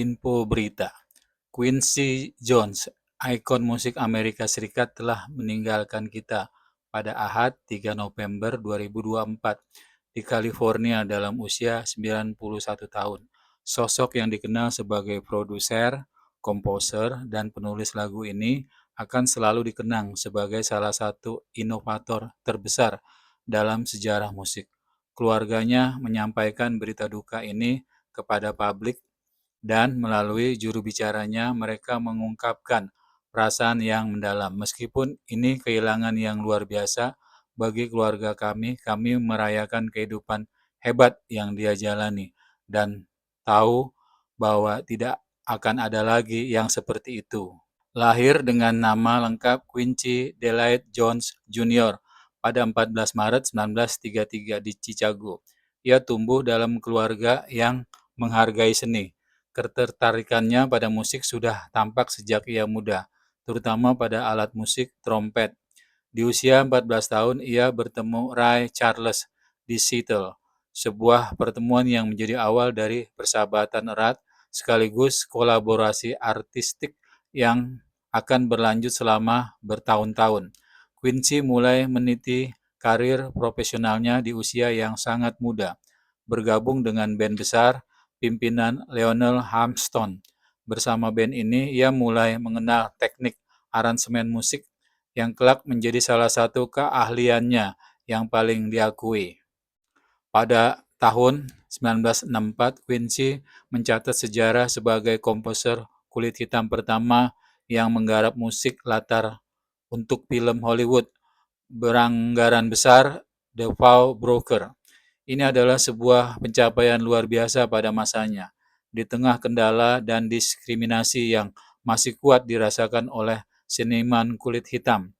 Info Berita. Quincy Jones, ikon musik Amerika Serikat telah meninggalkan kita pada Ahad 3 November 2024 di California dalam usia 91 tahun. Sosok yang dikenal sebagai produser, komposer, dan penulis lagu ini akan selalu dikenang sebagai salah satu inovator terbesar dalam sejarah musik. Keluarganya menyampaikan berita duka ini kepada publik dan melalui juru bicaranya mereka mengungkapkan perasaan yang mendalam. Meskipun ini kehilangan yang luar biasa bagi keluarga kami merayakan kehidupan hebat yang dia jalani dan tahu bahwa tidak akan ada lagi yang seperti itu. Lahir dengan nama lengkap Quincy Delight Jones Jr. pada 14 Maret 1933 di Chicago. Ia tumbuh dalam keluarga yang menghargai seni. Ketertarikannya pada musik sudah tampak sejak ia muda, terutama pada alat musik trompet. Di usia 14 tahun, ia bertemu Ray Charles di Seattle, sebuah pertemuan yang menjadi awal dari persahabatan erat sekaligus kolaborasi artistik yang akan berlanjut selama bertahun-tahun. Quincy mulai meniti karir profesionalnya di usia yang sangat muda, bergabung dengan band besar pimpinan Lionel Hampton. Bersama band ini, ia mulai mengenal teknik aransemen musik yang kelak menjadi salah satu keahliannya yang paling diakui. Pada tahun 1964, Quincy mencatat sejarah sebagai komposer kulit hitam pertama yang menggarap musik latar untuk film Hollywood beranggaran besar, The Vow Broker. Ini adalah sebuah pencapaian luar biasa pada masanya, di tengah kendala dan diskriminasi yang masih kuat dirasakan oleh seniman kulit hitam.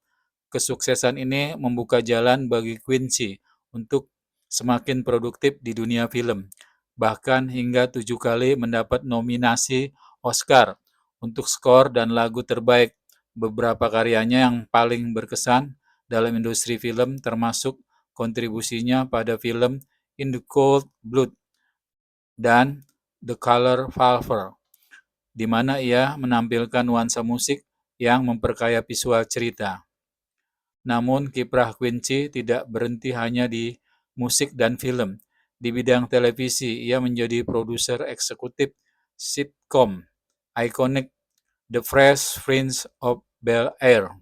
Kesuksesan ini membuka jalan bagi Quincy untuk semakin produktif di dunia film, bahkan hingga 7 kali mendapat nominasi Oscar untuk skor dan lagu terbaik. Beberapa karyanya yang paling berkesan dalam industri film termasuk kontribusinya pada film In the Cold Blood dan The Color Purple, di mana ia menampilkan nuansa musik yang memperkaya visual cerita. Namun kiprah Quincy tidak berhenti hanya di musik dan film. Di bidang televisi, ia menjadi produser eksekutif sitkom ikonik The Fresh Prince of Bel-Air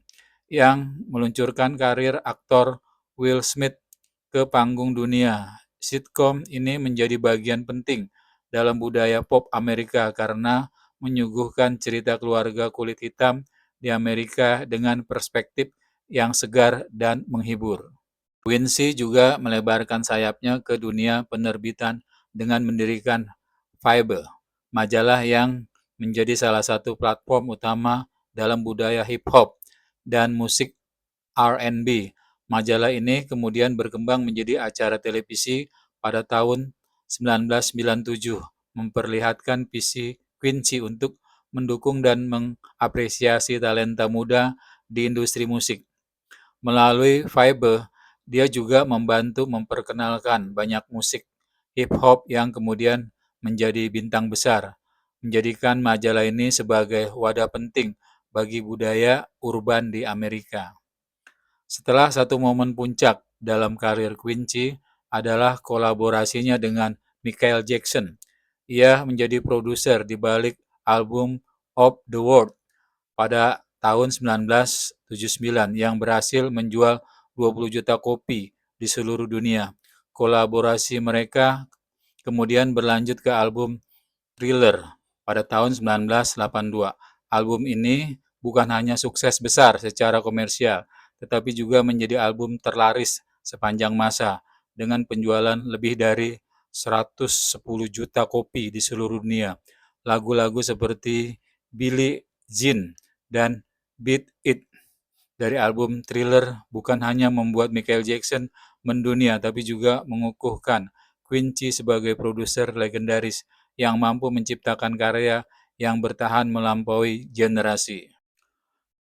yang meluncurkan karir aktor Will Smith ke panggung dunia. Sitkom ini menjadi bagian penting dalam budaya pop Amerika karena menyuguhkan cerita keluarga kulit hitam di Amerika dengan perspektif yang segar dan menghibur. Quincy juga melebarkan sayapnya ke dunia penerbitan dengan mendirikan Vibe, majalah yang menjadi salah satu platform utama dalam budaya hip-hop dan musik R&B. Majalah ini kemudian berkembang menjadi acara televisi pada tahun 1997, memperlihatkan visi Quincy untuk mendukung dan mengapresiasi talenta muda di industri musik. Melalui Vibe, dia juga membantu memperkenalkan banyak musik hip-hop yang kemudian menjadi bintang besar, menjadikan majalah ini sebagai wadah penting bagi budaya urban di Amerika. Setelah satu momen puncak dalam karir Quincy adalah kolaborasinya dengan Michael Jackson. Ia menjadi produser di balik album Of the World pada tahun 1979 yang berhasil menjual 20 juta kopi di seluruh dunia. Kolaborasi mereka kemudian berlanjut ke album Thriller pada tahun 1982. Album ini bukan hanya sukses besar secara komersial, tetapi juga menjadi album terlaris sepanjang masa dengan penjualan lebih dari 110 juta kopi di seluruh dunia. Lagu-lagu seperti Billie Jean dan Beat It dari album Thriller bukan hanya membuat Michael Jackson mendunia, tapi juga mengukuhkan Quincy sebagai produser legendaris yang mampu menciptakan karya yang bertahan melampaui generasi.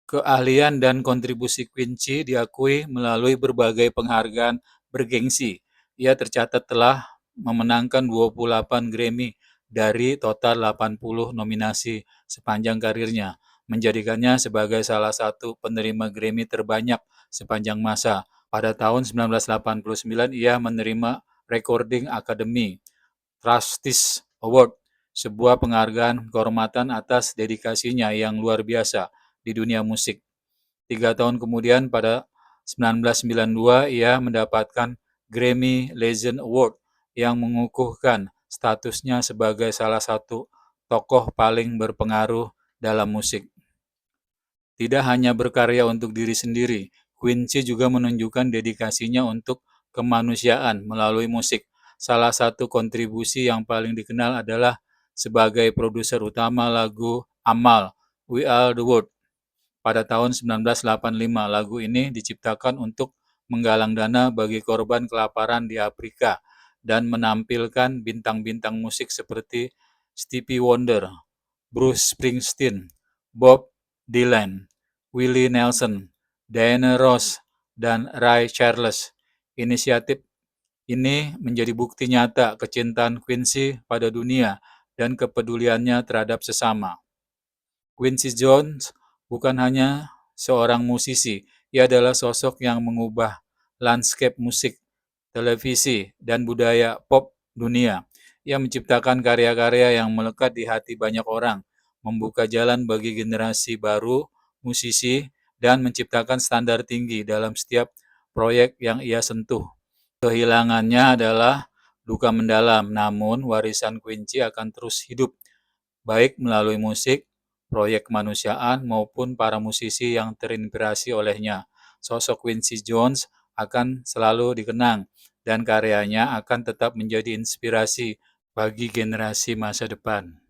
Keahlian dan kontribusi Quincy diakui melalui berbagai penghargaan bergengsi. Ia tercatat telah memenangkan 28 Grammy dari total 80 nominasi sepanjang karirnya, menjadikannya sebagai salah satu penerima Grammy terbanyak sepanjang masa. Pada tahun 1989, ia menerima Recording Academy Trustees Award, sebuah penghargaan kehormatan atas dedikasinya yang luar biasa di dunia musik. 3 tahun kemudian, pada 1992, ia mendapatkan Grammy Legend Award yang mengukuhkan statusnya sebagai salah satu tokoh paling berpengaruh dalam musik. Tidak hanya berkarya untuk diri sendiri, Quincy juga menunjukkan dedikasinya untuk kemanusiaan melalui musik. Salah satu kontribusi yang paling dikenal adalah sebagai produser utama lagu Amal, We Are the World. Pada tahun 1985, lagu ini diciptakan untuk menggalang dana bagi korban kelaparan di Afrika dan menampilkan bintang-bintang musik seperti Stevie Wonder, Bruce Springsteen, Bob Dylan, Willie Nelson, Diana Ross, dan Ray Charles. Inisiatif ini menjadi bukti nyata kecintaan Quincy pada dunia dan kepeduliannya terhadap sesama. Quincy Jones bukan hanya seorang musisi, ia adalah sosok yang mengubah landscape musik, televisi, dan budaya pop dunia. Ia menciptakan karya-karya yang melekat di hati banyak orang, membuka jalan bagi generasi baru musisi, dan menciptakan standar tinggi dalam setiap proyek yang ia sentuh. Kehilangannya adalah duka mendalam, namun warisan Quincy akan terus hidup, baik melalui musik, proyek kemanusiaan, maupun para musisi yang terinspirasi olehnya. Sosok Quincy Jones akan selalu dikenang, dan karyanya akan tetap menjadi inspirasi bagi generasi masa depan.